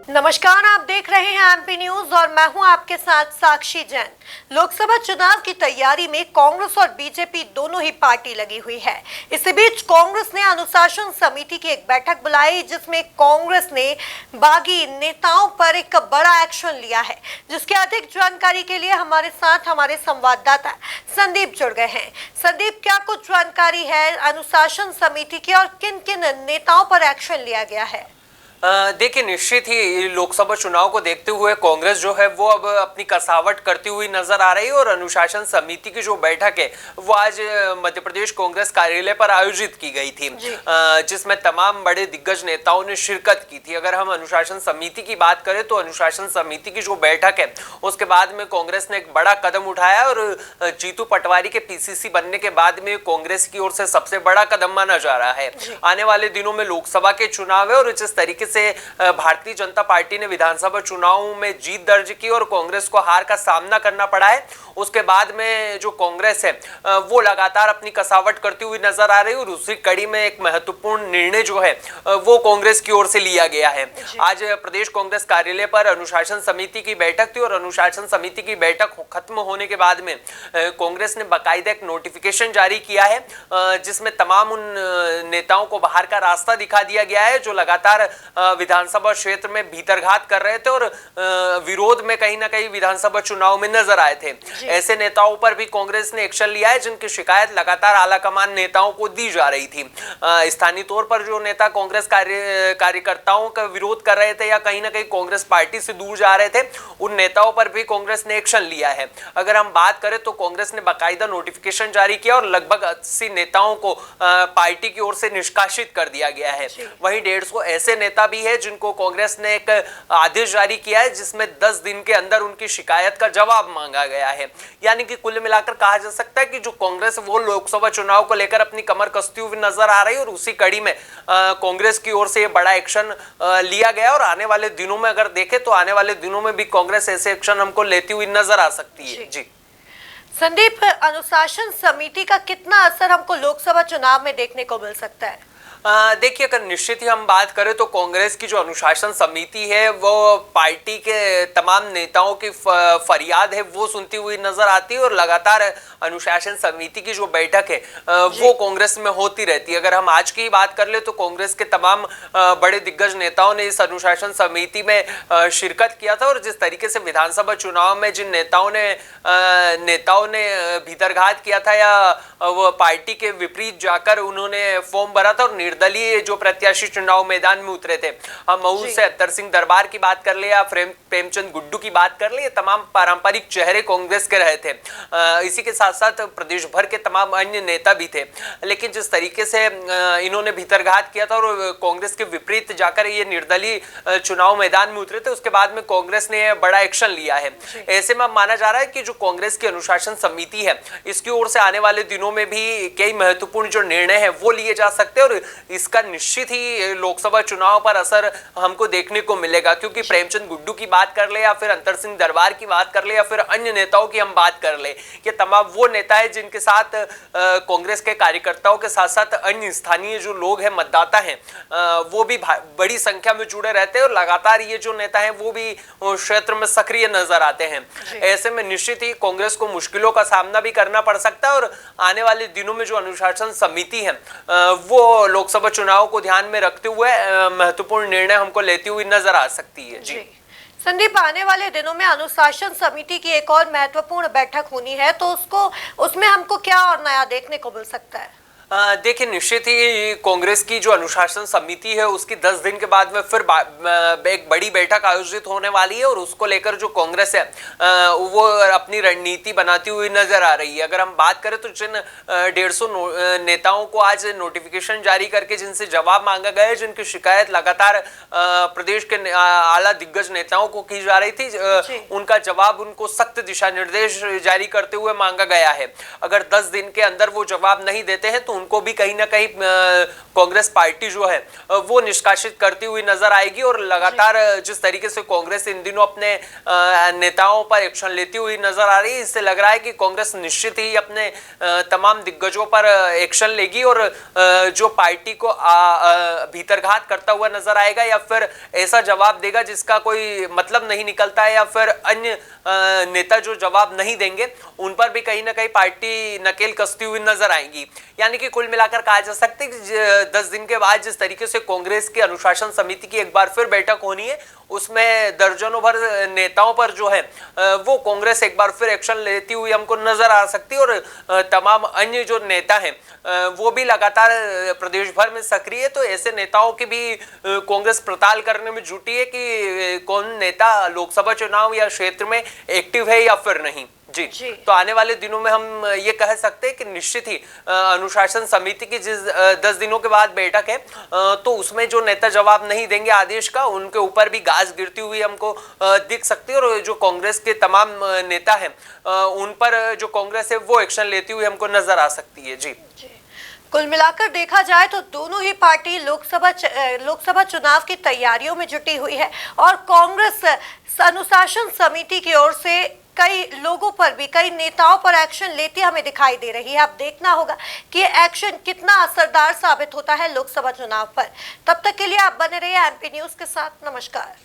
नमस्कार, आप देख रहे हैं एमपी न्यूज और मैं हूं आपके साथ साक्षी जैन। लोकसभा चुनाव की तैयारी में कांग्रेस और बीजेपी दोनों ही पार्टी लगी हुई है। इसी बीच कांग्रेस ने अनुशासन समिति की एक बैठक बुलाई, जिसमें कांग्रेस ने बागी नेताओं पर एक बड़ा एक्शन लिया है। जिसकी अधिक जानकारी के लिए हमारे साथ हमारे संवाददाता संदीप जुड़ गए हैं। संदीप, क्या कुछ जानकारी है अनुशासन समिति की और किन किन नेताओं पर एक्शन लिया गया है? देखिए, निश्चित ही लोकसभा चुनाव को देखते हुए कांग्रेस जो है वो अब अपनी कसावट करती हुई नजर आ रही है और अनुशासन समिति की जो बैठक है वो आज मध्य प्रदेश कांग्रेस कार्यालय पर आयोजित की गई थी, जिसमें तमाम बड़े दिग्गज नेताओं ने शिरकत की थी। अगर हम अनुशासन समिति की बात करें तो अनुशासन समिति की जो बैठक है उसके बाद में कांग्रेस ने एक बड़ा कदम उठाया और जीतू पटवारी के पीसीसी बनने के बाद में कांग्रेस की ओर से सबसे बड़ा कदम माना जा रहा है। आने वाले दिनों में लोकसभा के चुनाव है और जिस तरीके से भारतीय जनता पार्टी ने विधानसभा चुनाव में जीत दर्ज की और कांग्रेस को हार का सामना करना पड़ा है, उसके बाद में जो कांग्रेस है वो लगातार अपनी कसावट करती हुई नजर आ रही है और उसी कड़ी में एक महत्वपूर्ण निर्णय जो है वो कांग्रेस की ओर से लिया गया है। आज प्रदेश कांग्रेस कार्यालय पर अनुशासन समिति की बैठक थी और अनुशासन समिति की बैठक खत्म होने के बाद में कांग्रेस ने बाकायदा एक नोटिफिकेशन जारी किया है, जिसमें तमाम उन नेताओं को बाहर का रास्ता दिखा दिया गया है जो लगातार विधानसभा क्षेत्र में भीतरघात कर रहे थे और विरोध में कहीं ना कहीं विधानसभा चुनाव में नजर आए थे। ऐसे नेताओं पर भी कांग्रेस ने एक्शन लिया है जिनकी शिकायत लगातार आलाकमान नेताओं को दी जा रही थी। स्थानीय तौर पर जो नेता कांग्रेस कार्यकर्ताओं का विरोध कर रहे थे या कहीं ना कहीं कांग्रेस पार्टी से दूर जा रहे थे, उन नेताओं पर भी कांग्रेस ने एक्शन लिया है। अगर हम बात करें तो कांग्रेस ने बाकायदा नोटिफिकेशन जारी किया और लगभग 80 नेताओं को पार्टी की ओर से निष्कासित कर दिया गया है। वहीं 150 ऐसे नेता भी है जिनको कांग्रेस ने एक आदेश जारी किया है जिसमें 10 दिन के अंदर उनकी शिकायत का जवाब मांगा गया है। यानी कि कुल मिलाकर कहा जा सकता है कि जो कांग्रेस वो लोकसभा चुनाव को लेकर अपनी कमर कसती हुई नजर आ रही है और उसी कड़ी में कांग्रेस की ओर से ये बड़ा एक्शन लिया गया और आने वाले दिनों में अगर देखें तो आने वाले दिनों में भी कांग्रेस ऐसे एक्शन हमको लेती हुई नजर आ सकती है। जी संदीप, अनुशासन समिति का कितना असर हमको लोकसभा चुनाव में देखने को मिल सकता है? देखिए, अगर निश्चित ही हम बात करें तो कांग्रेस की जो अनुशासन समिति है वो पार्टी के तमाम नेताओं की फरियाद है वो सुनती हुई नजर आती है और लगातार अनुशासन समिति की जो बैठक है वो कांग्रेस में होती रहती है। अगर हम आज की बात कर ले तो कांग्रेस के तमाम बड़े दिग्गज नेताओं ने इस अनुशासन समिति में शिरकत किया था और जिस तरीके से विधानसभा चुनाव में जिन नेताओं ने भीतरघात किया था या वो पार्टी के विपरीत जाकर उन्होंने फॉर्म भरा था और निर्दलीय जो प्रत्याशी चुनाव मैदान में उतरे थे, हम मऊ से अत्तर सिंह दरबार की बात कर ले या प्रेमचंद गुड्डू की बात कर ले, ये तमाम पारंपरिक चेहरे कांग्रेस के रहे थे। इसी के साथ साथ प्रदेश भर के तमाम अन्य नेता भी थे, लेकिन जिस तरीके से इन्होंने भीतरघात किया था और कांग्रेस के विपरीत जाकर ये निर्दलीय चुनाव मैदान में उतरे थे, उसके बाद में कांग्रेस ने बड़ा एक्शन लिया है। ऐसे में माना जा रहा है कि जो कांग्रेस की अनुशासन समिति है इसकी ओर से आने वाले दिनों में भी कई महत्वपूर्ण जो निर्णय है वो लिए जा सकते हैं और इसका निश्चित ही लोकसभा चुनाव पर असर हमको देखने को मिलेगा, क्योंकि प्रेमचंद गुड्डू की बात कर ले या फिर अत्तर सिंह दरबार की बात कर ले या फिर अन्य नेताओं की हम बात कर ले, ये तमाम वो नेता है जिनके साथ कांग्रेस के कार्यकर्ताओं के साथ साथ अन्य स्थानीय जो लोग हैं, मतदाता हैं, वो भी बड़ी संख्या में जुड़े रहते हैं और लगातार ये जो नेता है वो भी क्षेत्र में सक्रिय नजर आते हैं। ऐसे में निश्चित ही कांग्रेस को मुश्किलों का सामना भी करना पड़ सकता है और आने वाले दिनों में जो अनुशासन समिति है वो लोकसभा चुनाव को ध्यान में रखते हुए महत्वपूर्ण निर्णय हमको लेती हुई नजर आ सकती है। जी संदीप, आने वाले दिनों में अनुशासन समिति की एक और महत्वपूर्ण बैठक होनी है, तो उसमें हमको क्या और नया देखने को मिल सकता है? देखिए, निश्चित ही कांग्रेस की जो अनुशासन समिति है उसकी 10 दिन के बाद में फिर एक बड़ी बैठक आयोजित होने वाली है और उसको लेकर जो कांग्रेस है वो अपनी रणनीति बनाती हुई नजर आ रही है। अगर हम बात करें तो जिन 150 नेताओं को आज नोटिफिकेशन जारी करके जिनसे जवाब मांगा गया है, जिनकी शिकायत लगातार प्रदेश के आला दिग्गज नेताओं को की जा रही थी, उनका जवाब उनको सख्त दिशा निर्देश जारी करते हुए मांगा गया है। अगर 10 दिन के अंदर वो जवाब नहीं देते हैं तो उनको भी कहीं ना कहीं कांग्रेस पार्टी जो है वो निष्कासित करती हुई नजर आएगी। और लगातार जिस तरीके से कांग्रेस इन दिनों अपने नेताओं पर एक्शन लेती हुई नजर आ रही है, इससे लग रहा है कि कांग्रेस निश्चित ही अपने तमाम दिग्गजों पर एक्शन लेगी और जो पार्टी को भीतरघात करता हुआ नजर आएगा या फिर ऐसा जवाब देगा जिसका कोई मतलब नहीं निकलता है, या फिर अन्य नेता जो जवाब नहीं देंगे उन पर भी कहीं ना कहीं पार्टी नकेल कसती हुई नजर आएंगी। यानी कि कुल मिलाकर कहा जा सकता है कि 10 दिन के बाद जिस तरीके से कांग्रेस की अनुशासन समिति की एक बार फिर बैठक होनी है, उसमें दर्जनों भर नेताओं पर जो है वो कांग्रेस एक बार फिर एक्शन लेती हुई हमको नजर आ सकती है। और तमाम अन्य जो नेता हैं वो भी लगातार प्रदेश भर में सक्रिय है, तो ऐसे नेताओं की भी कांग्रेस पड़ताल करने में जुटी है कि कौन नेता लोकसभा चुनाव या क्षेत्र में एक्टिव है या फिर नहीं। जी तो आने वाले दिनों में हम ये कह सकते हैं कि निश्चित ही अनुशासन समिति की जिस 10 दिनों के बाद बैठक है तो उसमें जो नेता जवाब नहीं देंगे आदेश का, उनके ऊपर भी गाज गिरती हुई हमको दिख सकती है। और जो कांग्रेस के तमाम नेता हैं उन पर जो कांग्रेस है वो एक्शन लेती हुई हमको नजर आ सकती है। जी कुल मिलाकर देखा जाए तो दोनों ही पार्टी लोकसभा चुनाव की तैयारियों में जुटी हुई है और कांग्रेस अनुशासन समिति की ओर से कई लोगों पर भी, कई नेताओं पर एक्शन लेती हमें दिखाई दे रही है। अब देखना होगा कि एक्शन कितना असरदार साबित होता है लोकसभा चुनाव पर। तब तक के लिए आप बने रहिए एमपी न्यूज के साथ। नमस्कार।